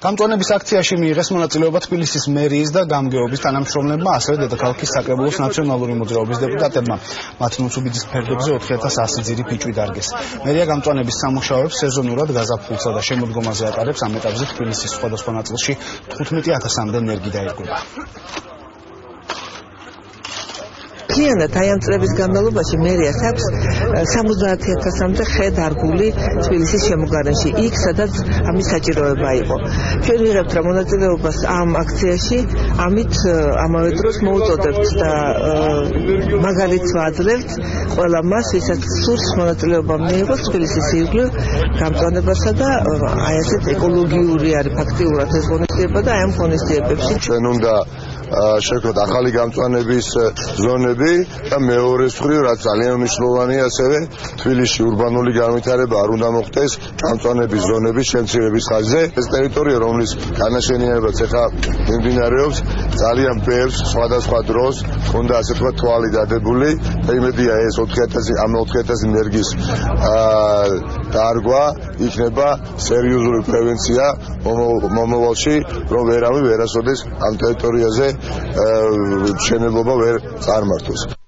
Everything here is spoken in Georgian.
გამწვანების აქციაში მიიღეს მონაწილეობა თბილისის მერიის და გამგეობის თანამშრომლებმა, ასევე დედაქალაქის საკრებულოს ნაციონალური მოძრაობის დეპუტატებმა. მათ ნუცუბიძის ფერდობზე 4100 ძირი ფიჭვი დარგეს. მერია გამწვანების სამუშაოებს სეზონურად გაზაფხულსა და შემოდგომაზე ატარებს. ამ ეტაპზე თბილისის სხვადასხვა ნაწილში 15000-მდე ნერგი დაერგება. მთლიანად აი ამ წლების განმავლობაში მერიას აქვს 70000-მდე ხე დარგული თბილისის შემოგარენში, იქ სადაც ამის საჭიროება იყო. ჩვენ ვიღებთ რა მონაწილეობას ამ აქციაში, ამით ამავე დროს მოუწოდებთ და მაგალითს ვაძლევთ ყველა მას, ვისაც სურს მონაწილეობა მიიღოს თბილისის ირგვლივ გამწვანებასა და აი ასეთ ეკოლოგიური არის ფაქტიურად ეს ღონისძიება და აი ამ ღონისძიებებში ჩვენ უნდა შევქმნათ ახალი გამწვანების ზონები და მეორეს მხრივ რაც ძალიან მნიშვნელოვანია ასევე თბილისში ურბანული განვითარება არ უნდა მოხდეს გამწვანების ზონების შემცირების ხაზზე. ეს ტერიტორია რომლის განაშენიანებაც ახლა მიმდინარეობს ძალიან ბევრს სხვადასხვა დროს უნდა ასე თქვა თვალი დადებული და იმედია ეს 4000 ნერგის დარგვა იქნება სერიოზული პრევენცია მომავალში რომ ვერასოდეს ამ ტერიტორიაზე მშენებლობა ვერ წარმართოს.